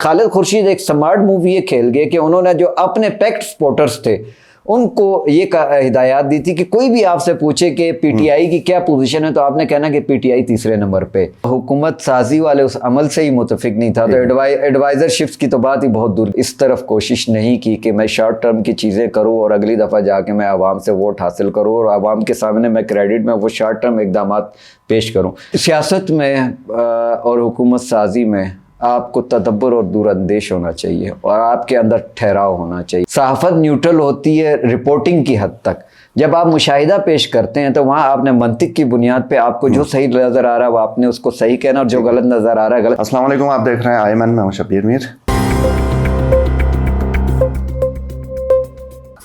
خالد خورشید ایک smart move یہ کھیل گئے کہ انہوں نے جو اپنے پیکٹ سپورٹرز تھے ان کو یہ ہدایات دی تھی کہ کوئی بھی آپ سے پوچھے کہ پی ٹی آئی کی کیا پوزیشن ہے تو آپ نے کہنا کہ پی ٹی آئی تیسرے نمبر پہ. حکومت سازی والے اس عمل سے ہی متفق نہیں تھا, تو ایڈوائزر شپس کی تو بات ہی بہت دور. اس طرف کوشش نہیں کی کہ میں شارٹ ٹرم کی چیزیں کروں اور اگلی دفعہ جا کے میں عوام سے ووٹ حاصل کروں اور عوام کے سامنے میں کریڈٹ میں وہ شارٹ ٹرم اقدامات پیش کروں. سیاست میں اور حکومت سازی میں آپ کو تدبر اور دور اندیش ہونا چاہیے اور آپ کے اندر ٹھہراؤ ہونا چاہیے. صحافت نیوٹرل ہوتی ہے رپورٹنگ کی حد تک. جب آپ مشاہدہ پیش کرتے ہیں تو وہاں آپ نے منطق کی بنیاد پہ آپ کو جو صحیح نظر آ رہا ہے وہ آپ نے اس کو صحیح کہنا اور جو غلط نظر آ رہا ہے غلط. السلام علیکم, آپ دیکھ رہے ہیں آئمن, میں ہوں شبیر میر.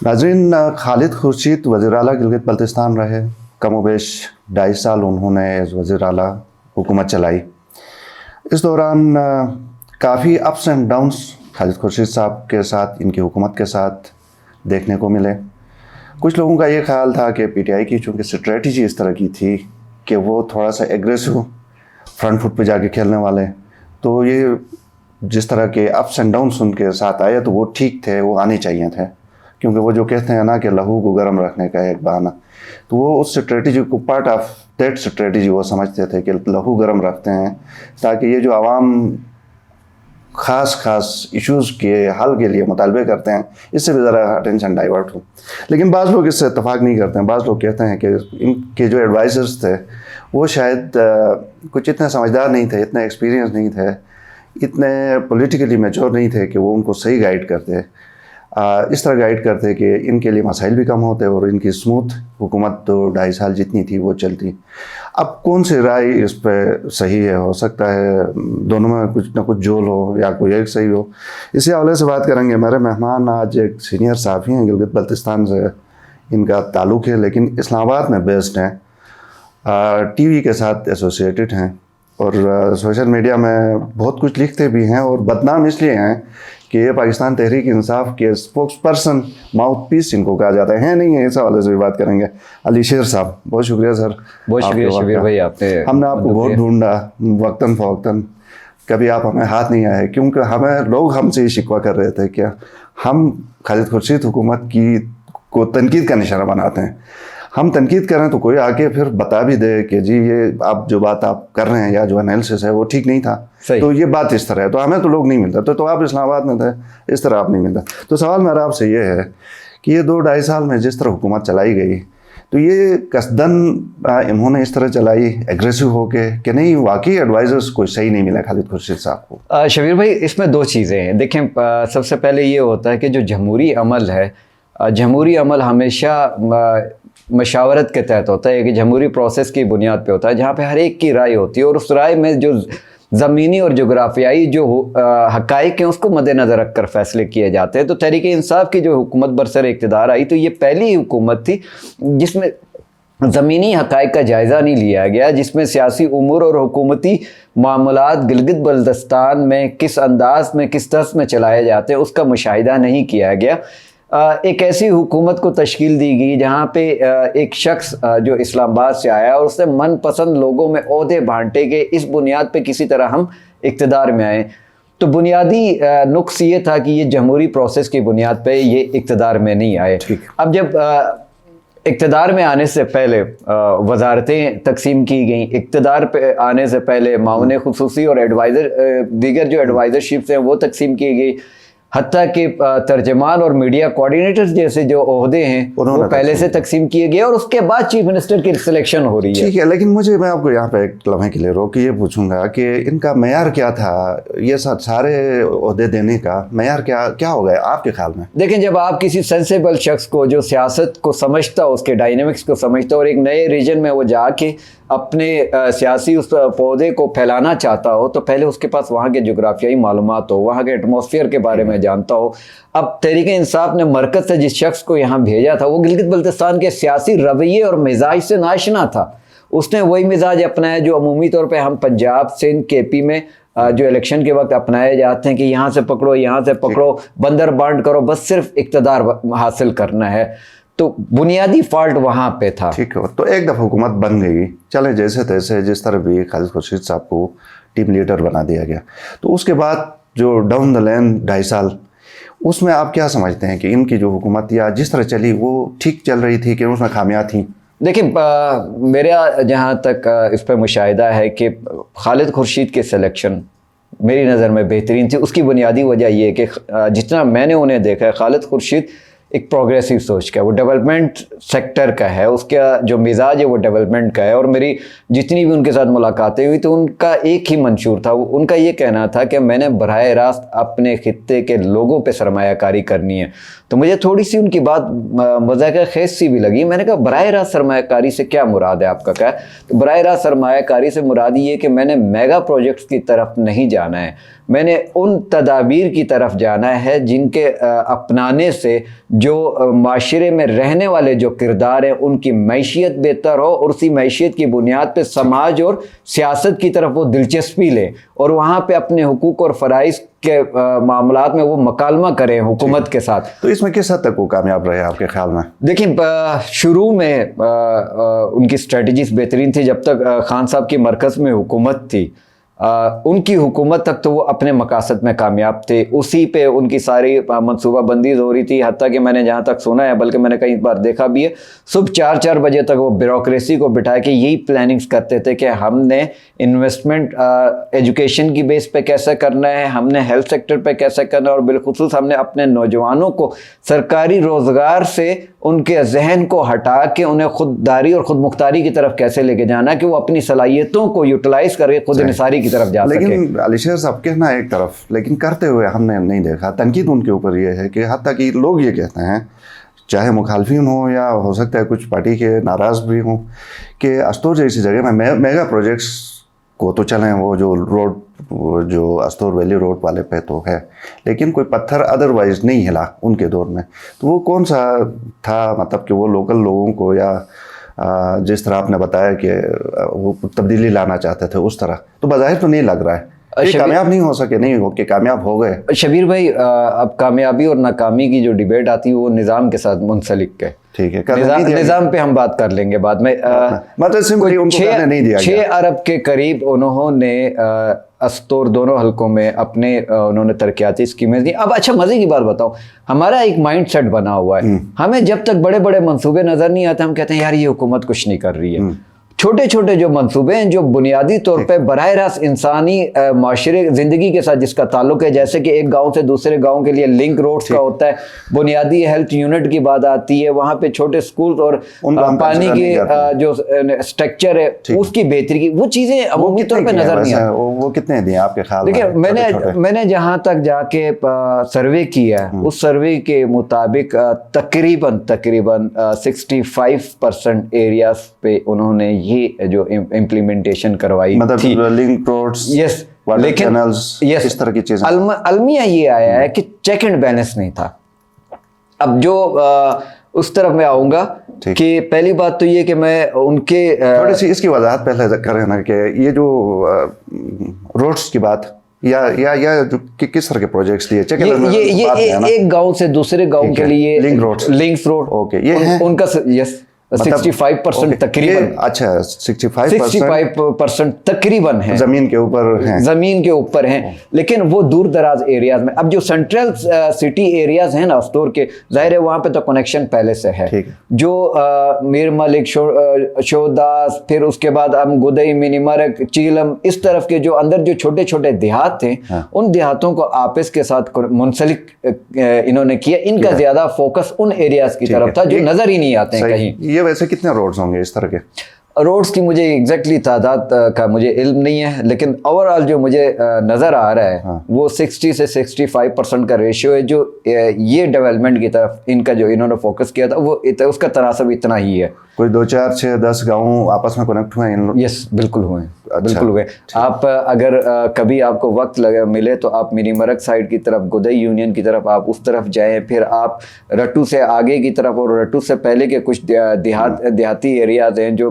ناظرین, خالد خورشید وزیر اعلیٰ گلگت بلتستان رہے. کم و بیش 2.5 سال انہوں نے وزیر اعلیٰ حکومت چلائی. اس دوران کافی اپس اینڈ ڈاؤنس خالد خورشید صاحب کے ساتھ, ان کی حکومت کے ساتھ دیکھنے کو ملے. کچھ لوگوں کا یہ خیال تھا کہ پی ٹی آئی کی چونکہ اسٹریٹجی اس طرح کی تھی کہ وہ تھوڑا سا ایگریسو, فرنٹ فٹ پہ جا کے کھیلنے والے, تو یہ جس طرح کے اپس اینڈ ڈاؤنس ان کے ساتھ آئے تو وہ ٹھیک تھے, وہ آنے چاہیے تھے. کیونکہ وہ جو کہتے ہیں نا کہ لہو کو گرم رکھنے کا ایک بہانہ, تو وہ اس اسٹریٹجی کو پارٹ آف دیٹ اسٹریٹجی وہ سمجھتے تھے کہ لہو گرم رکھتے ہیں تاکہ یہ جو عوام خاص ایشوز کے حل کے لیے مطالبے کرتے ہیں اس سے بھی ذرا اٹینشن ڈائیورٹ ہو. لیکن بعض لوگ اس سے اتفاق نہیں کرتے ہیں. بعض لوگ کہتے ہیں کہ ان کے جو ایڈوائزرز تھے وہ شاید کچھ اتنے سمجھدار نہیں تھے, اتنے ایکسپیرینس نہیں تھے, اتنے پولیٹیکلی میچور نہیں تھے کہ وہ ان کو صحیح گائیڈ کرتے, اس طرح گائیڈ کرتے کہ ان کے لیے مسائل بھی کم ہوتے اور ان کی اسموتھ حکومت تو 2.5 سال جتنی تھی وہ چلتی. اب کون سی رائے اس پہ صحیح ہے؟ ہو سکتا ہے دونوں میں کچھ نہ کچھ جول ہو یا کوئی ایک صحیح ہو. اسی حوالے سے بات کریں گے. میرے مہمان آج ایک سینئر صحافی ہیں, گلگت بلتستان سے ان کا تعلق ہے لیکن اسلام آباد میں بیسڈ ہیں, ٹی وی کے ساتھ ایسوسیٹڈ ہیں اور سوشل میڈیا میں بہت کچھ لکھتے بھی ہیں اور بدنام اس لیے ہیں کہ یہ پاکستان تحریک انصاف کے اسپوکس پرسن, ماؤتھ پیس ان کو کہا جاتا ہے نہیں ہے. اس حوالے سے بھی بات کریں گے. علی شیر صاحب, بہت شکریہ سر. بہت شکریہ شبیر بھائی, ہم نے آپ کو بہت ڈھونڈا وقتاً فوقتاً, کبھی آپ ہمیں ہاتھ نہیں آئے کیونکہ ہمیں لوگ ہم سے یہ شکوہ کر رہے تھے کہ ہم خالد خورشید حکومت کی کو تنقید کا نشانہ بناتے ہیں. ہم تنقید کریں تو کوئی آ کے پھر بتا بھی دے کہ جی یہ آپ جو بات آپ کر رہے ہیں یا جو انالیسس ہے وہ ٹھیک نہیں تھا, تو یہ بات اس طرح ہے. تو ہمیں تو لوگ نہیں ملتا, تو آپ اسلام آباد میں تھے, اس طرح آپ نہیں ملتا. تو سوال میرا آپ سے یہ ہے کہ یہ 2.5 سال میں جس طرح حکومت چلائی گئی تو یہ قصداً انہوں نے اس طرح چلائی ایگریسو ہو کے کہ نہیں واقعی ایڈوائزرز کوئی صحیح نہیں ملا خالد خورشید صاحب کو؟ شبیر بھائی, اس میں 2 چیزیں ہیں. دیکھیں, سب سے پہلے یہ ہوتا ہے کہ جو جمہوری عمل ہے, جمہوری عمل ہمیشہ مشاورت کے تحت ہوتا ہے, کہ جمہوری پروسیس کی بنیاد پہ ہوتا ہے جہاں پہ ہر ایک کی رائے ہوتی ہے اور اس رائے میں جو زمینی اور جغرافیائی جو حقائق ہیں اس کو مد نظر رکھ کر فیصلے کیے جاتے ہیں. تو تحریک انصاف کی جو حکومت برسر اقتدار آئی تو یہ پہلی حکومت تھی جس میں زمینی حقائق کا جائزہ نہیں لیا گیا, جس میں سیاسی امور اور حکومتی معاملات گلگت بلتستان میں کس انداز میں کس طرح میں چلائے جاتے ہیں اس کا مشاہدہ نہیں کیا گیا. ایک ایسی حکومت کو تشکیل دی گئی جہاں پہ ایک شخص جو اسلام آباد سے آیا اور اس نے من پسند لوگوں میں عہدے بانٹے کہ اس بنیاد پہ کسی طرح ہم اقتدار میں آئیں. تو بنیادی نقص یہ تھا کہ یہ جمہوری پروسیس کی بنیاد پہ یہ اقتدار میں نہیں آئے. اب جب اقتدار میں آنے سے پہلے وزارتیں تقسیم کی گئیں, اقتدار پہ آنے سے پہلے معاون خصوصی اور دیگر جو ایڈوائزرشپس ہیں وہ تقسیم کی گئی, حتیٰ کہ ترجمان اور میڈیا کوارڈینیٹرز جیسے جو عہدے ہیں وہ پہلے سے تقسیم کیے گئے اور اس کے بعد چیف منسٹر کی سلیکشن ہو رہی ہے. ٹھیک ہے, لیکن میں آپ کو یہاں پہ ایک لمحے کے لیے روک کے یہ پوچھوں گا کہ ان کا معیار کیا تھا, یہ سارے عہدے دینے کا معیار کیا ہو گیا آپ کے خیال میں؟ دیکھیں, جب آپ کسی سینسیبل شخص کو جو سیاست کو سمجھتا ہو, اس کے ڈائنامکس کو سمجھتا ہو اور ایک نئے ریجن میں وہ جا کے اپنے سیاسی اس پودے کو پھیلانا چاہتا ہو تو پہلے اس کے پاس وہاں کے جغرافیائی معلومات ہو, وہاں کے ایٹماسفیئر کے بارے میں جانتا ہو. اب تحریک انصاف نے مرکز سے جس شخص کو یہاں بھیجا تھا وہ گلگت بلتستان کے سیاسی رویے اور مزاج سے ناشنا تھا. اس نے وہی مزاج اپنایا جو عمومی طور پہ ہم پنجاب, سندھ, کے پی میں جو الیکشن کے وقت اپنائے جاتے ہیں کہ یہاں سے پکڑو یہاں سے پکڑو, بندر بانٹ کرو, بس صرف اقتدار حاصل کرنا ہے. تو بنیادی فالٹ وہاں پہ تھا. ٹھیک ہے, تو ایک دفعہ حکومت بن گئی, چلے جیسے تیسے جس طرح بھی خالد خورشید صاحب کو ٹیم لیڈر بنا دیا گیا, تو اس کے بعد جو ڈاؤن دا لائن 2.5 سال اس میں آپ کیا سمجھتے ہیں کہ ان کی جو حکومت یا جس طرح چلی وہ ٹھیک چل رہی تھی کہ اس میں خامیاں تھیں؟ دیکھیں میرا جہاں تک اس پہ مشاہدہ ہے کہ خالد خورشید کے سلیکشن میری نظر میں بہترین تھی. اس کی بنیادی وجہ یہ ہے کہ جتنا میں نے انہیں دیکھا ہے خالد خورشید ایک پروگریسو سوچ کا ہے, وہ ڈیولپمنٹ سیکٹر کا ہے, اس کا جو مزاج ہے وہ ڈیولپمنٹ کا ہے. اور میری جتنی بھی ان کے ساتھ ملاقاتیں ہوئی تو ان کا ایک ہی منشور تھا, ان کا یہ کہنا تھا کہ میں نے براہ راست اپنے خطے کے لوگوں پہ سرمایہ کاری کرنی ہے. تو مجھے تھوڑی سی ان کی بات مذاکرہ خیز سی بھی لگی. میں نے کہا براہ راست سرمایہ کاری سے کیا مراد ہے آپ کا؟ کہا تو براہ راست سرمایہ کاری سے مراد یہ کہ میں نے میگا پروجیکٹس کی طرف نہیں جانا ہے, میں نے ان تدابیر کی طرف جانا ہے جن کے اپنانے سے جو معاشرے میں رہنے والے جو کردار ہیں ان کی معیشت بہتر ہو, اور اسی معیشت کی بنیاد پہ سماج اور سیاست کی طرف وہ دلچسپی لیں اور وہاں پہ اپنے حقوق اور فرائض کے معاملات میں وہ مکالمہ کریں حکومت کے ساتھ. تو اس میں کس حد تک وہ کامیاب رہے آپ کے خیال میں؟ دیکھیں شروع میں ان کی اسٹریٹجیز بہترین تھی جب تک خان صاحب کی مرکز میں حکومت تھی. ان کی حکومت تک تو وہ اپنے مقاصد میں کامیاب تھے, اسی پہ ان کی ساری منصوبہ بندی ہو رہی تھی. حتیٰ کہ میں نے جہاں تک سنا ہے, بلکہ میں نے کئی بار دیکھا بھی ہے, صبح 4 بجے تک وہ بیوروکریسی کو بٹھا کے یہی پلاننگز کرتے تھے کہ ہم نے انویسٹمنٹ ایجوکیشن کی بیس پہ کیسے کرنا ہے, ہم نے ہیلتھ سیکٹر پہ کیسے کرنا ہے, اور بالخصوص ہم نے اپنے نوجوانوں کو سرکاری روزگار سے ان کے ذہن کو ہٹا کے انہیں خودداری اور خود مختاری کی طرف کیسے لے کے جانا کہ وہ اپنی صلاحیتوں کو یوٹیلائز کر کے خود انحصاری کی طرف جا سکے. لیکن علی شیر صاحب کہنا ایک طرف, لیکن کرتے ہوئے ہم نے نہیں دیکھا. تنقید ان کے اوپر یہ ہے کہ حتیٰ کہ لوگ یہ کہتے ہیں, چاہے مخالفین ہوں یا ہو سکتا ہے کچھ پارٹی کے ناراض بھی ہوں, کہ استور جیسی جگہ میں میگا پروجیکٹس کو تو چلیں, وہ جو روڈ جو استور ویلی روڈ والے پہ تو ہے, لیکن کوئی پتھر ادروائز نہیں ہلا ان کے دور میں. تو وہ کون سا تھا, مطلب کہ وہ لوکل لوگوں کو یا جس طرح آپ نے بتایا کہ وہ تبدیلی لانا چاہتے تھے اس طرح, تو بظاہر تو نہیں لگ رہا ہے کامیاب نہیں ہو سکے, نہیں ہو کہ کامیاب ہو گئے. شبیر بھائی اب کامیابی اور ناکامی کی جو ڈیبیٹ آتی ہے وہ نظام کے ساتھ منسلک ہے. ٹھیک ہے, نظام پہ ہم بات کر لیں گے بعد میں. مطلب سمپلی ان کو کرنے نہیں دیا گیا. 6 ارب کے قریب انہوں نے استور دونوں حلقوں میں اپنے انہوں نے ترقیاتی اسکیمیں دی. اب اچھا مزے کی بات بتاؤ, ہمارا ایک مائنڈ سیٹ بنا ہوا ہے, ہمیں جب تک بڑے بڑے منصوبے نظر نہیں آتے ہم کہتے ہیں یار یہ حکومت کچھ نہیں کر رہی ہے. چھوٹے چھوٹے جو منصوبے ہیں جو بنیادی طور پہ براہ راست انسانی معاشرے زندگی کے ساتھ جس کا تعلق ہے, جیسے کہ ایک گاؤں سے دوسرے گاؤں کے لیے لنک روڈز کا ہوتا ہے, بنیادی ہیلتھ یونٹ کی بات آتی ہے, وہاں پہ چھوٹے سکولز اور پانی کی جو سٹرکچر ہے اس کی بہتری کی, وہ چیزیں عمومی طور پہ نظر نہیں آتی. وہ کتنے دیں آپ کے خیال میں؟ دیکھیں میں نے جہاں تک جا کے سروے کیا ہے اس سروے کے مطابق تقریباً 65% ایریاز پہ انہوں نے یہ جو امپلیمنٹیشن کروائی تھی, لنک روڈز, یس, لیکن اس طرح کی چیزیں. المیہ یہ آیا ہے کہ چیک اینڈ بیلنس نہیں تھا. اب جو اس طرف میں آؤں گا کہ پہلی بات تو یہ کہ میں ان کے تھوڑی سی اس کی وضاحت پہلے کریں نا, کہ یہ جو روڈز کی بات یا جو کس طرح کے پروجیکٹس لیے, یہ ایک گاؤں سے دوسرے گاؤں کے لیے لنکس روڈ, اوکے, یہ ان کا یس 65% تقریباً, اچھا 65% تقریباً ہیں زمین کے اوپر ہیں, لیکن وہ دور دراز ایریاز میں. اب جو سینٹرل سٹی ایریاز ہیں نا استور کے, ظاہر ہے وہاں پہ تو کنیکشن پہلے سے ہے, جو میر ملک, شوداس, پھر اس کے بعد ہم گدئی, منی مرگ, چیلم, اس طرف کے جو اندر جو چھوٹے چھوٹے دیہات تھے ان دیہاتوں کو آپس کے ساتھ منسلک انہوں نے کیا. ان کا زیادہ فوکس ان ایریاز کی طرف تھا جو نظر ہی نہیں آتے ہیں کہیں. ویسے کتنے روڈز ہوں گے اس طرح کے؟ روڈز کی مجھے ایگزیکٹلی تعداد کا مجھے علم نہیں ہے, لیکن اوورآل جو مجھے نظر آ رہا ہے وہ 60 سے 65% کا ریشیو ہے جو یہ ڈیولپمنٹ کی طرف ان کا جو انہوں نے فوکس کیا تھا وہ اس کا تناسب اتنا ہی ہے. کوئی 2 4 6 10 گاؤں آپس میں کنیکٹ ہوئے ہیں؟ یس, بالکل ہوئے, بالکل ہوئے. آپ اگر کبھی آپ کو وقت ملے تو آپ منی مرگ سائڈ کی طرف, گدئی یونین کی طرف آپ اس طرف جائیں, پھر آپ رٹو سے آگے کی طرف اور رٹو سے پہلے کے کچھ دیہاتی ایریاز ہیں جو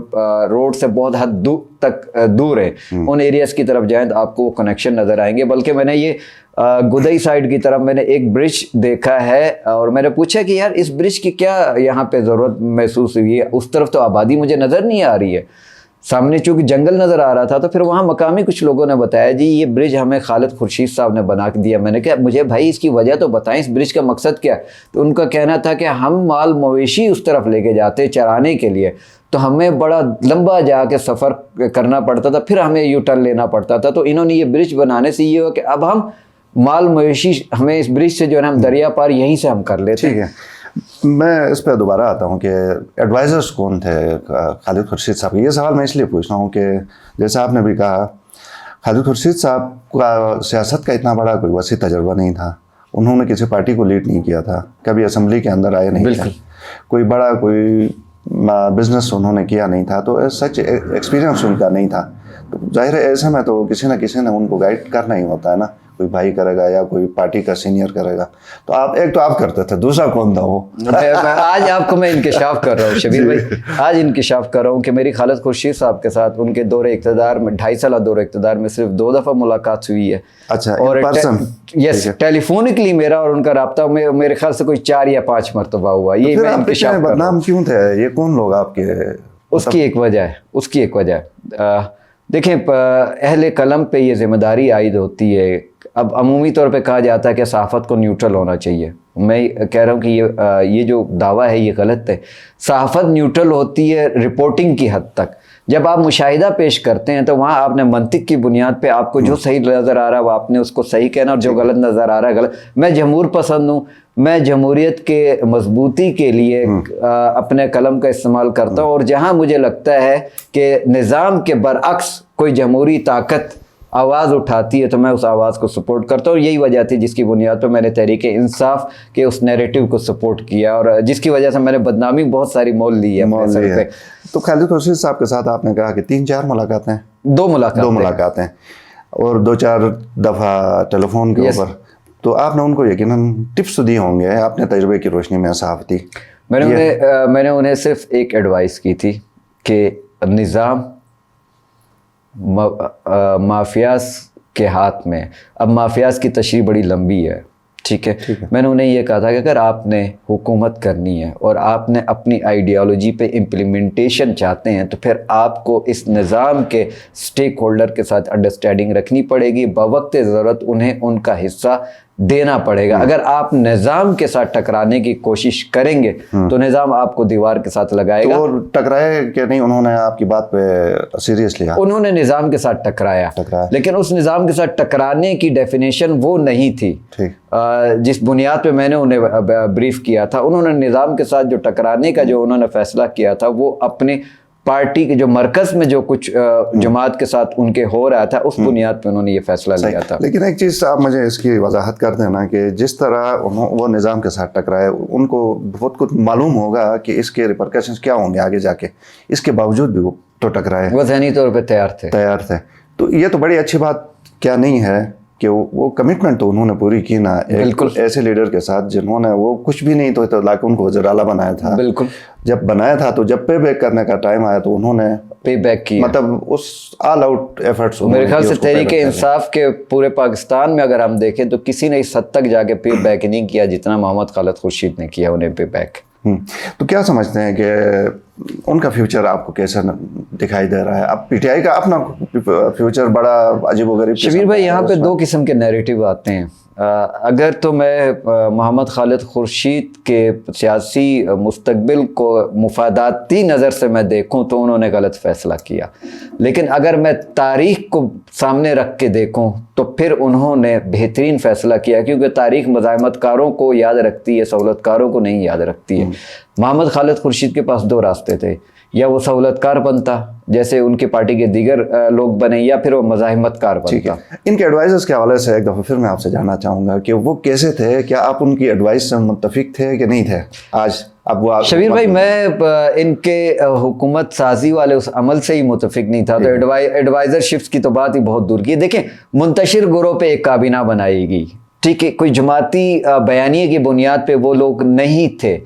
روڈ سے بہت حد تک دور ہیں, ان ایریاز کی طرف جائیں تو آپ کو وہ کنیکشن نظر آئیں گے. بلکہ میں نے یہ گدئی سائڈ کی طرف میں نے ایک برج دیکھا ہے اور میں نے پوچھا کہ یار اس برج کی کیا یہاں پہ ضرورت محسوس ہوئی ہے, اس طرف تو آبادی مجھے نظر نہیں آ رہی ہے. सामने चूँकि जंगल नज़र आ रहा था, तो फिर वहाँ मकामी कुछ लोगों ने बताया जी ये ब्रिज हमें खालिद खुर्शीद साहब ने बना के दिया। मैंने कहा मुझे भाई इसकी वजह तो बताएं, इस ब्रिज का मकसद क्या है? तो उनका कहना था कि हम माल मवेशी उस तरफ लेके जाते चराने के लिए, तो हमें बड़ा लंबा जाके सफ़र करना पड़ता था, फिर हमें यू टर्न लेना पड़ता था। तो इन्होंने ये ब्रिज बनाने से ये हुआ कि अब हम माल मवेशी हमें इस ब्रिज से जो है हम दरिया पार यहीं से हम कर लेते हैं। ठीक है, मैं इस पर दोबारा आता हूँ कि एडवाइज़र्स कौन थे खालिद खुर्शीद साहब? ये सवाल मैं इसलिए पूछ रहा हूँ कि जैसे आपने भी कहा, खालिद खुर्शीद साहब का सियासत का इतना बड़ा कोई वसी तजर्बा नहीं था, उन्होंने किसी पार्टी को लीड नहीं किया था, कभी असम्बली के अंदर आए नहीं थे, कोई बड़ा कोई बिजनेस उन्होंने किया नहीं था, तो सच एक्सपीरियंस उनका नहीं था। तो जाहिर है ऐसे में तो किसी न उनको गाइड करना ही होता है ना, कोई भाई करेगा या कोई पार्टी का सीनियर करेगा। तो आप एक तो आप करते थे, दूसरा कौन था वो? आज आपको मैं इंकिशाफ कर रहा हूँ शबीर भाई, आज इंकिशाफ कर रहा हूँ कि मेरी खालिद खुर्शीद साहब के साथ उनके दौरे इक़्तिदार में 2.5 साल दौरे इक़्तिदार में सिर्फ 2 दफ़ा मुलाकात हुई है। अच्छा, और पर्सन? यस, टेलीफोनिकली मेरा और उनका रब्ता में मेरे ख्याल से कोई 4 या 5 मरतबा हुआ। ये मैं इंकिशाफ कर रहा हूँ। बदनाम क्यों थे? ये कौन लोग आपके? उसकी एक वजह है, देखें अहले कलम पे ये ज़िम्मेदारी आयद होती है। अब अमूमी तौर पे कहा जाता है कि सहाफ़त को न्यूट्रल होना चाहिए। मैं कह रहा हूँ कि ये जो दावा है ये गलत है। सहाफ़त न्यूट्रल होती है रिपोर्टिंग की हद तक। जब आप मुशाहिदा पेश करते हैं तो वहाँ आपने मंतिक की बुनियाद पे आपको जो सही नज़र आ रहा है वो आपने उसको सही कहना, और जो गलत नज़र आ रहा है गलत। मैं जमहूर पसंद हूँ, मैं जमहूरियत के मजबूती के लिए अपने कलम का इस्तेमाल करता हूँ, और जहाँ मुझे लगता है कि निज़ाम के बरअक्स कोई जमहूरी ताकत आवाज़ उठाती है तो मैं उस आवाज़ को सपोर्ट करता हूँ। और यही वजह थी जिसकी बुनियाद पर मैंने तहरीक इंसाफ के उस नैरेटिव को सपोर्ट किया, और जिसकी वजह से मैंने बदनामी बहुत सारी मोल ली है अपने सर पे। तो खालिद खुर्शीद साहब के साथ आपने कहा कि 3-4 मुलाकातें? 2 मुलाकातें और 2-4 दफ़ा टेलीफोन के ऊपर। तो आपने उनको यकीनन टिप्स दिए होंगे अपने तजुर्बे की रोशनी में सहाफ़ती। मैंने उन्हें सिर्फ एक एडवाइस की थी कि निज़ाम माफियाज के हाथ में। अब माफियाज की तशरीह बड़ी लंबी है, ठीक है। मैंने उन्हें यह कहा था कि अगर आपने हुकूमत करनी है और आपने अपनी आइडियालॉजी पे इम्प्लीमेंटेशन चाहते हैं तो फिर आपको इस निज़ाम के स्टेक होल्डर के साथ अंडरस्टैंडिंग रखनी पड़ेगी, बवक्त ज़रूरत उन्हें उनका हिस्सा देना पड़ेगा। अगर आप निज़ाम के साथ टकराने की कोशिश करेंगे तो निज़ाम आपको दीवार के साथ लगाएगा। तो टकराए कि नहीं? उन्होंने आपकी बात पे सीरियस लिया? उन्होंने निज़ाम के साथ टकराया, लेकिन उस निज़ाम के साथ टकराने की डेफिनेशन वो नहीं थी जिस बुनियाद पे मैंने उन्हें ब्रीफ किया था। उन्होंने निज़ाम के साथ जो टकराने का जो उन्होंने फ़ैसला किया था वो अपने पार्टी के जो मरकज़ में जो कुछ जमात के साथ उनके हो रहा था उस बुनियाद पे उन्होंने ये फैसला लिया था। लेकिन एक चीज़ आप मुझे इसकी वजाहत कर देना कि जिस तरह वो निज़ाम के साथ टकराए, उनको बहुत कुछ मालूम होगा कि इसके रिपरकशंस क्या होंगे आगे जाके, इसके बावजूद भी वो तो टकराए, वो ज़हनी तौर पे तैयार थे। तो ये तो बड़ी अच्छी बात क्या नहीं है कि वो कमिटमेंट तो उन्होंने पूरी की ना, बिल्कुल ऐसे लीडर के साथ जिन्होंने वो कुछ भी नहीं तो लाके उनको वज़ीर आला बनाया था। बिल्कुल, जब बनाया था तो जब पे बैक करने का टाइम आया तो उन्होंने पे बैक किया, मतलब उस ऑल आउट एफर्ट्स। मेरे ख्याल से तहरीक इंसाफ के पूरे पाकिस्तान में अगर हम देखें तो किसी ने इस हद तक जाके पे बैक नहीं किया जितना मोहम्मद खालिद खुर्शीद ने किया उन्हें पे बैक। तो क्या समझते हैं कि उनका फ्यूचर आपको कैसा दिखाई दे रहा है? अब पीटीआई का अपना फ्यूचर बड़ा अजीबोगरीब। शबीर भाई, यहाँ पे 2 किस्म के नैरेटिव आते हैं। अगर तो मैं मोहम्मद खालिद खुर्शीद के सियासी मुस्तकबिल को मुफादाती नज़र से मैं देखूँ तो उन्होंने गलत फ़ैसला किया, लेकिन अगर मैं तारीख़ को सामने रख के देखूँ तो फिर उन्होंने बेहतरीन फ़ैसला किया, क्योंकि तारीख़ मज़ाहमतकारों को याद रखती है, सहूलतकारों को नहीं याद रखती है। मोहम्मद खालिद खुर्शीद के पास 2 रास्ते थे, या वो सहूलतकार बनता जैसे उनकी पार्टी के दीगर लोग बने, या फिर वो मज़ाहमतकार बनता। इनके एडवाइजर्स के हवाले से एक दफ़ा फिर मैं आपसे जानना चाहूँगा कि वो कैसे थे? क्या आप उनकी एडवाइस से मुत्तफिक थे कि नहीं थे? आज अब वो शबीर भाई, मैं इनके हुकूमत साजी वाले उस अमल से ही मुत्तफिक नहीं था, तो एडवाइज़रशिप्स की तो बात ही बहुत दूर की। देखें, मुंतशिर ग्रोह पे एक काबीना बनाएगी, ठीक है, कोई जमाती बयानिए की बुनियाद पे वो लोग नहीं थे।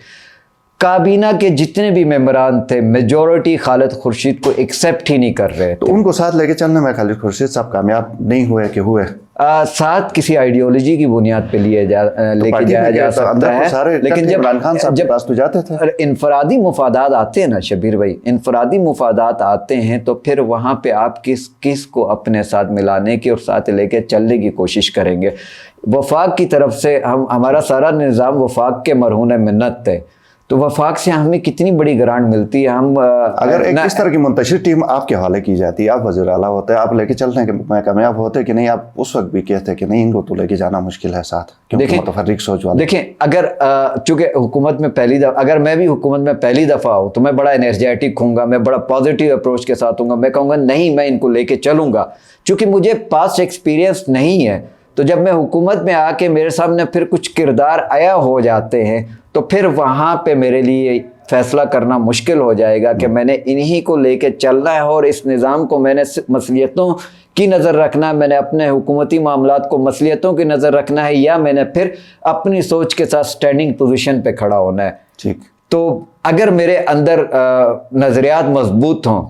काबीना के जितने भी मेंबरान थे मेजॉरिटी खालिद खुर्शीद को एक्सेप्ट ही नहीं कर रहे थे। तो उनको साथ लेके चलने में खालिद खुर्शीद साहब कामयाब नहीं हुए कि हुए? साथ किसी आइडियोलॉजी की बुनियाद पे लेके जाया जा सकता है, लेकिन जब इमरान खान साहब के पास तो जाते थे, इनफरादी मुफादात आते हैं ना शबीर भाई, इनफरादी मुफादात आते हैं तो फिर वहाँ पे आप किस को अपने साथ मिलाने की और साथ लेके चलने की कोशिश करेंगे। वफाक की तरफ से हमारा सारा निज़ाम वफाक के मरहून मिन्नत है, तो वफाक से हमें कितनी बड़ी ग्रांट मिलती है। हम अगर एक इस तरह की मुंतशिर टीम आपके हवाले की जाती है, आप वज़ीर आला होते हैं, आप लेके चलते हैं कि कामयाब होते कि नहीं, आप उस वक्त भी कहते हैं कि नहीं इनको तो लेके जाना मुश्किल है साथ, क्योंकि मुतफर्रिक सोच वाले। देखें, अगर चूँकि हुकूमत में पहली दफ़ा, अगर मैं भी हुकूमत में पहली दफ़ा हूँ तो मैं बड़ा एनर्जेटिक हूँगा, मैं बड़ा पॉजिटिव अप्रोच के साथ हूँगा, मैं कहूँगा नहीं मैं इनको लेके चलूँगा। चूँकि मुझे पास्ट एक्सपीरियंस नहीं है, तो जब मैं हुकूमत में आके मेरे सामने फिर कुछ किरदार आया हो जाते हैं तो फिर वहाँ पे मेरे लिए फ़ैसला करना मुश्किल हो जाएगा कि मैंने इन्हीं को लेके चलना है और इस निज़ाम को मैंने मसलियतों की नज़र रखना है, मैंने अपने हुकूमती मामलात को मसलियतों की नज़र रखना है, या मैंने फिर अपनी सोच के साथ स्टैंडिंग पोजीशन पे खड़ा होना है। ठीक। तो अगर मेरे अंदर नज़रियात मजबूत हों,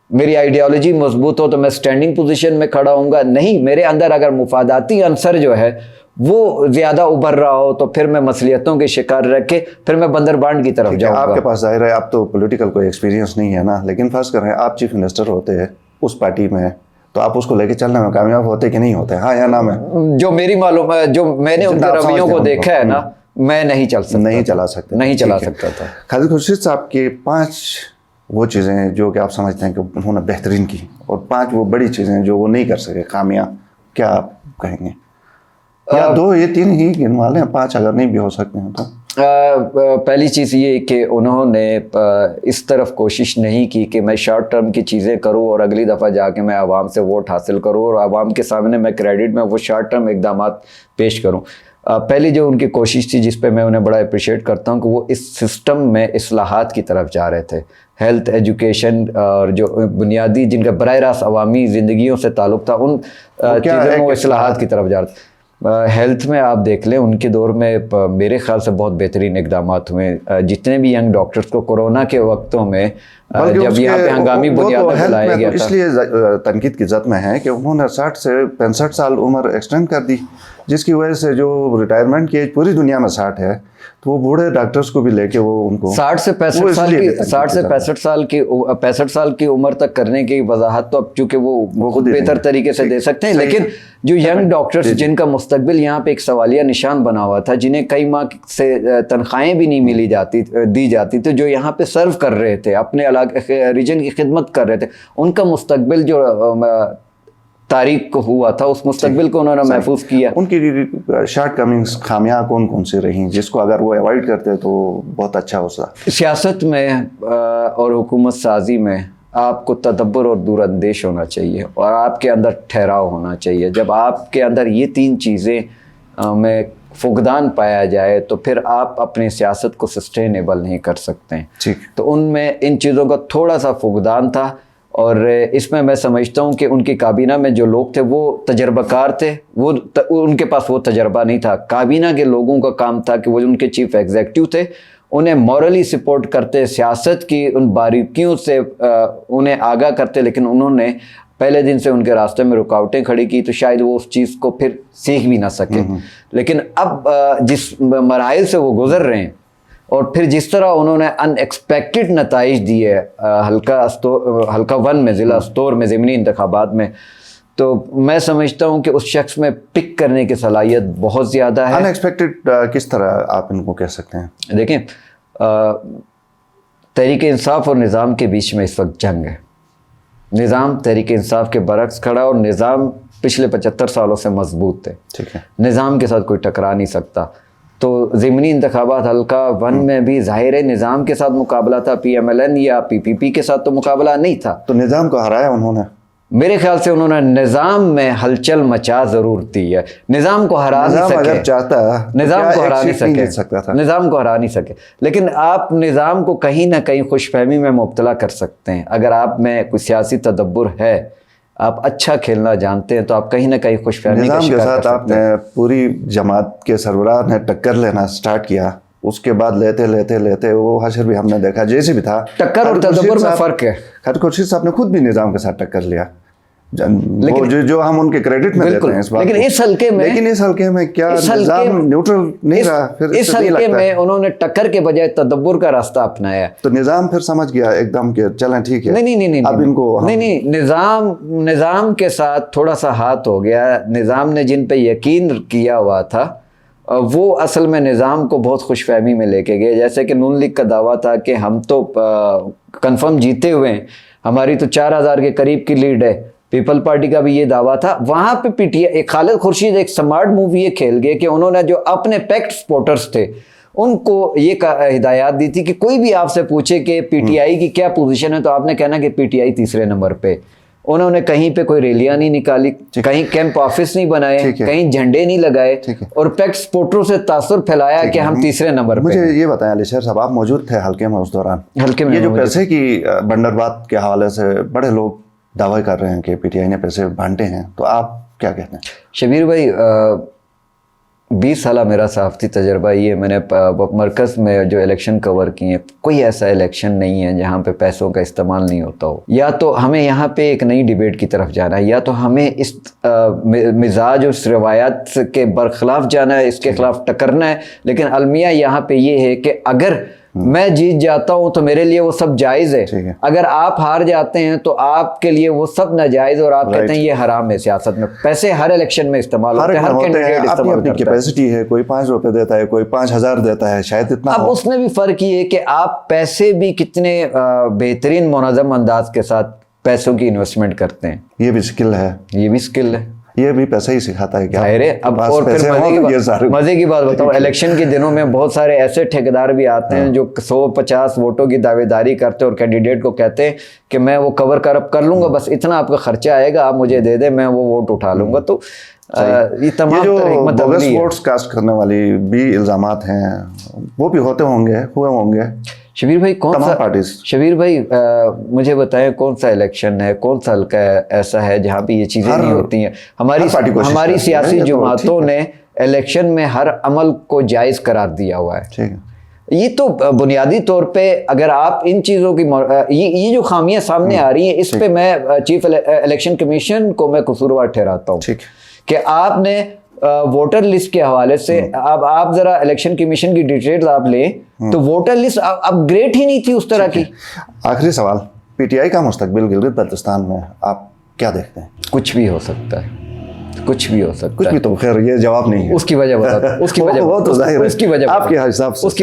मेरी आइडियोलॉजी मजबूत हो तो मैं स्टैंडिंग पोजीशन में खड़ा होऊंगा। नहीं, मेरे अंदर अगर मुफादाती अंसर जो है वो ज़्यादा उभर रहा हो तो फिर मैं मसलियतों के शिकार रख के फिर मैं बंदरबांड की तरफ जाऊँगा। आपके पास जाहिर है आप तो पॉलिटिकल कोई एक्सपीरियंस नहीं है ना, लेकिन फर्ज करें आप चीफ मिनिस्टर होते हैं उस पार्टी में, तो आप उसको लेके चलने में कामयाब होते कि नहीं होते? हाँ या ना? में जो मेरी मालूम है, जो मैंने उनके रवैयों को देखा है ना, मैं नहीं चला सकता था। खालिद खुर्शीद साहब के 5 वो चीज़ें जो कि आप समझते हैं कि उन्होंने बेहतरीन की, और 5 वो बड़ी चीज़ें जो वो नहीं कर सके खामियां, क्या आप कहेंगे? या 2 या 3 ही गिनवा लें, 5 अगर नहीं भी हो सकते हैं तो। पहली चीज़ ये कि उन्होंने इस तरफ कोशिश नहीं की कि मैं शॉर्ट टर्म की चीज़ें करूं और अगली दफ़ा जाके मैं आवाम से वोट हासिल करूं और आवाम के सामने मैं क्रेडिट में वो शॉर्ट टर्म इक़दामात पेश करूं। पहली जो उनकी कोशिश थी, जिस पे मैं उन्हें बड़ा अप्रिशिएट करता हूं, कि वो इस सिस्टम में इस्लाहात की तरफ जा रहे थे। हेल्थ, एजुकेशन और जो बुनियादी जिनका बराह रास्त अवामी ज़िंदगियों से ताल्लुक़ था, उन चीज़ों में वो इस्लाहात की तरफ जा रहे थे। हेल्थ में आप देख लें, उनके दौर में मेरे ख्याल से बहुत बेहतरीन इक़दामात हुए। जितने भी यंग डॉक्टर्स को कोरोना के वक्तों में जब यहाँ पे हंगामी बुनियाद पर लाया गया था, इसलिए तनकीद की ज़द में है कि उन्होंने 60 से 65 साल उम्र एक्सटेंड कर दी, जिसकी वजह से जो रिटायरमेंट की एज पूरी दुनिया में 60 है, तो वो बूढ़े डॉक्टर्स को भी लेके वो उनको 60 से 65 साल की उम्र तक करने की वजाहत तो अब चूँकि वो खुद बेहतर तरीके से दे सकते हैं, लेकिन जो यंग डॉक्टर्स जिनका मुस्तकबिल यहाँ पे एक सवालिया निशान बना हुआ था, जिन्हें कई माह से तनख्वाहें भी नहीं दी जाती थी, जो यहाँ पे सर्व कर रहे थे, अपने अलग रीजन की खिदमत कर रहे थे, उनका मुस्तकबिल जो तारीख को हुआ था, उस मुस्तकबिल को उन्होंने महफूज किया। उनकी शॉर्ट कमिंग्स खामियां कौन कौन सी रही जिसको अगर वो अवॉइड करते तो बहुत अच्छा होता? सियासत में और हुकूमत साजी में आपको तदब्बर और दूरअंदेश होना चाहिए और आपके अंदर ठहराव होना चाहिए। जब आपके अंदर ये 3 चीज़ें में फुकदान पाया जाए तो फिर आप अपनी सियासत को सस्टेनेबल नहीं कर सकते हैं। ठीक। तो उनमें इन चीज़ों का थोड़ा सा फुकदान था, और इसमें मैं समझता हूँ कि उनकी काबीना में जो लोग थे वो तजर्बाकार थे, उनके पास वो तजर्बा नहीं था। काबीना के लोगों का काम था कि वो उनके चीफ एग्जीक्यूटिव थे, उन्हें मॉरली सपोर्ट करते, सियासत की उन बारीकियों से उन्हें आगाह करते, लेकिन उन्होंने पहले दिन से उनके रास्ते में रुकावटें खड़ी की, तो शायद वो उस चीज़ को फिर सीख भी ना सके। लेकिन अब जिस मराइल से वो गुजर रहे हैं और फिर जिस तरह उन्होंने अनएक्सपेक्टेड नताइज दिए हल्का 1 में, ज़िला अस्तोर में ज़मीनी इंतखाबात में, तो मैं समझता हूँ कि उस शख्स में पिक करने की सलाहियत बहुत ज़्यादा है। अनएक्सपेक्टेड किस तरह आप इनको कह सकते हैं? देखें, तहरीक इंसाफ और निज़ाम के बीच में इस वक्त जंग है। निज़ाम तहरीक इंसाफ के बरक्स खड़ा और निज़ाम पिछले 75 सालों से मजबूत है। ठीक है। निज़ाम के साथ कोई टकरा नहीं सकता। तो ज़मीनी इंतखाबात हल्का 1 में भी ज़ाहिर है निज़ाम के साथ मुकाबला था, PMLN या PPP के साथ तो मुकाबला नहीं था। तो निज़ाम को हराया उन्होंने? मेरे ख्याल से उन्होंने निज़ाम में हलचल मचा ज़रूर दी है। निज़ाम को हरा नहीं सके, अगर चाहता निज़ाम को हरा नहीं सके, निज़ाम को हरा नहीं सके, लेकिन आप निज़ाम को कहीं ना कहीं खुशफहमी में मुब्तला कर सकते हैं। अगर आप में कोई सियासी तदब्बर है, आप अच्छा खेलना जानते हैं, तो आप कहीं ना कहीं खुशफहमी के साथ आपने पूरी जमात के सरबराह ने टक्कर लेना स्टार्ट किया, उसके बाद लेते वो हशर भी हमने देखा, जैसे भी था। टक्कर और तदब्बर में फ़र्क है। खालिद खुर्शीद साहब ने खुद भी निज़ाम के साथ टक्कर लिया, वो जो हम उनके क्रेडिट में देते हैं इस बात लेकिन को। इस हल्के में, लेकिन इस हल्के में क्या निजाम न्यूट्रल नहीं रहा? फिर इस हल्के में उन्होंने टक्कर के बजाय तदब्बुर का रास्ता अपनाया। तो निजाम फिर समझ गया एकदम के चलें ठीक है। नहीं अब इनको नहीं, निजाम के साथ थोड़ा सा हाथ हो गया। निजाम ने जिन पे यकीन किया हुआ था वो असल में निज़ाम को बहुत खुशफहमी में लेके गए। जैसे कि नून लीग का दावा था कि हम तो कंफर्म जीते हुए हैं, हमारी तो 4000 के करीब की लीड है। पीपल पार्टी का भी ये दावा था। वहाँ पे पीटीआई, खालिद खुर्शीद एक स्मार्ट मूव ये खेल गए कि उन्होंने जो अपने पैक्ट सपोर्टर्स थे उनको ये हिदायत दी थी कि कोई भी आपसे पूछे कि पीटीआई की क्या पोजीशन है तो आपने कहना कि पीटीआई तीसरे नंबर पे। उन्होंने कहीं पे कोई रैलियां नहीं निकाली, कहीं कैंप ऑफिस नहीं बनाए, कहीं झंडे नहीं लगाए और पैक्ट सपोर्टरों से तासुर फैलाया कि हम तीसरे नंबर पे। मुझे ये बताएं अली शेर साहब, आप मौजूद थे हल्के में उस दौरान? हल्के में ये जो पैसे की बंदरबात के हवाले से बड़े लोग दावा कर रहे हैं कि पीटीआई ने पैसे बांटे हैं, तो आप क्या कहते हैं? शबीर भाई, 20 साल मेरा सहाफ़ती तजर्बा ये, मैंने मरकज़ में जो इलेक्शन कवर किए हैं, कोई ऐसा इलेक्शन नहीं है जहाँ पे पैसों का इस्तेमाल नहीं होता हो। या तो हमें यहाँ पे एक नई डिबेट की तरफ जाना है, या तो हमें इस मिजाज और इस रवायात के बरखिलाफ जाना है, इसके खिलाफ टकरना है। लेकिन अलमिया यहाँ पे ये है कि अगर मैं जीत जाता हूं तो मेरे लिए वो सब जायज़ है, अगर आप हार जाते हैं तो आपके लिए वो सब नाजायज़, और आप कहते हैं ये हराम है। सियासत में पैसे हर इलेक्शन में इस्तेमाल होते हैं, हर कैंडिडेट इस्तेमाल करता है। कैपेसिटी है, कोई 5 रुपए देता है, कोई 5000 देता है, शायद इतना। अब उसमें भी फ़र्क ये है कि आप पैसे भी कितने बेहतरीन मुनज़्ज़म अंदाज के साथ पैसों की इन्वेस्टमेंट करते हैं। ये भी स्किल है, ये भी स्किल है, ये भी पैसा ही सिखाता है क्या? अब और फिर मजे की बात बताओ, इलेक्शन के दिनों में बहुत सारे ऐसे ठेकेदार भी आते हैं जो 150 वोटों की दावेदारी करते हैं और कैंडिडेट को कहते हैं कि मैं वो कवर कर लूंगा, बस इतना आपका खर्चा आएगा, आप मुझे दे दें, मैं वो वोट उठा लूंगा। तो ये तमाम बोगस वोट्स कास्ट करने वाली भी इल्जामात हैं, वो भी हुए होंगे। शबीर भाई शबीर भाई मुझे बताएं कौन सा इलेक्शन है, कौन सा हल्का ऐसा है जहाँ पे ये चीज़ें नहीं होती हैं? हमारी सियासी जमातों ने इलेक्शन में हर अमल को जायज़ करार दिया हुआ है। ये तो बुनियादी तौर पे अगर आप इन चीज़ों की ये जो खामियां सामने आ रही हैं, इस पे मैं चीफ इलेक्शन कमीशन को मैं कसूरवार ठहराता हूँ कि आपने वोटर लिस्ट के हवाले से अब आप जरा इलेक्शन कमीशन की डिटेल्स आप लें तो वोटर लिस्ट अपग्रेड ही नहीं थी उस तरह की। आखिरी सवाल, पीटीआई का मुस्तकबिल गिलगित बल्तिस्तान में आप क्या देखते हैं? कुछ भी हो सकता है, कुछ भी हो सकता है। कुछ भी तो खैर ये जवाब नहीं है। उसकी वजह बताता हूँ, उसकी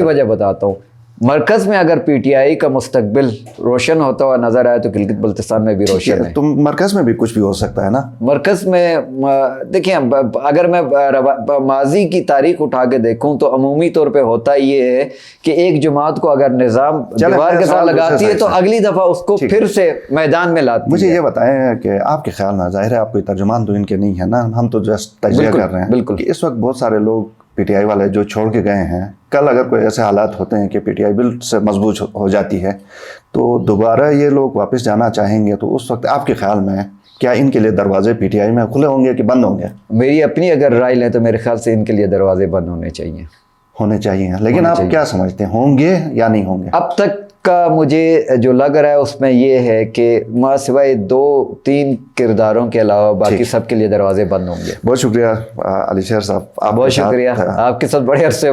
वजह बताता हूँ। मरकज़ में अगर पीटीआई का मुस्तकबिल रोशन होता हुआ नजर आए तो गिलगित बल्तिस्तान में भी रोशन है। तो मरकज़ में भी कुछ भी हो सकता है ना? मरकज़ में देखिए, अगर मैं माजी की तारीख उठा के देखूं तो अमूमी तौर पे होता ये है कि एक जमात को अगर निज़ाम दीवार के साथ लगाती है तो अगली दफ़ा उसको फिर से मैदान में लाती है। मुझे ये बताएं कि आपके ख्याल में, जाहिर है आप कोई तर्जुमान तो इनके नहीं है ना, हम तो जस्ट तजिया कर रहे हैं बिल्कुल कि इस वक्त बहुत सारे लोग पीटीआई वाले जो छोड़ के गए हैं, कल अगर कोई ऐसे हालात होते हैं कि पीटीआई बिल से मजबूत हो जाती है तो दोबारा ये लोग वापस जाना चाहेंगे, तो उस वक्त आपके ख्याल में क्या इनके लिए दरवाजे पीटीआई में खुले होंगे कि बंद होंगे? मेरी अपनी अगर राय लें तो मेरे ख्याल से इनके लिए दरवाजे बंद होने चाहिए। लेकिन आप क्या समझते हैं, होंगे या नहीं होंगे? अब तक का मुझे जो लग रहा है उसमें ये है कि मां सिवाय 2-3 किरदारों के अलावा बाकी सबके लिए दरवाजे बंद होंगे। बहुत शुक्रिया अली शेर साहब, आप बहुत शुक्रिया। आपके साथ बड़े अरसे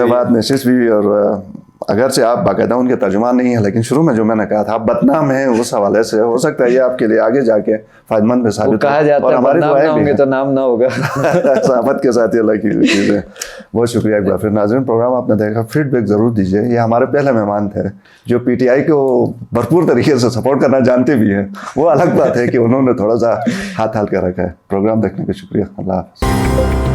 बाद नशिश भी, और अगर से आप बाकायदा उनके तर्जुमान नहीं है, लेकिन शुरू में जो मैंने कहा था आप बदनाम हैं, उस हवाले से हो सकता है ये आपके लिए आगे जाके फायदेमंद में साबित कहा जाता है, बदनाम ना होंगे तो नाम ना होगा। साहबत के साथ ये लगी चीज़ें। बहुत शुक्रिया एक बार फिर। नाज़रीन, प्रोग्राम आपने देखा, फीडबैक ज़रूर दीजिए। ये हमारे पहले मेहमान थे जो पीटीआई को भरपूर तरीके से सपोर्ट करना जानते भी हैं, वो अलग बात है कि उन्होंने थोड़ा सा हाथ हल्का रखा है। प्रोग्राम देखने का शुक्रिया। अल्लाह हाफ़िज़।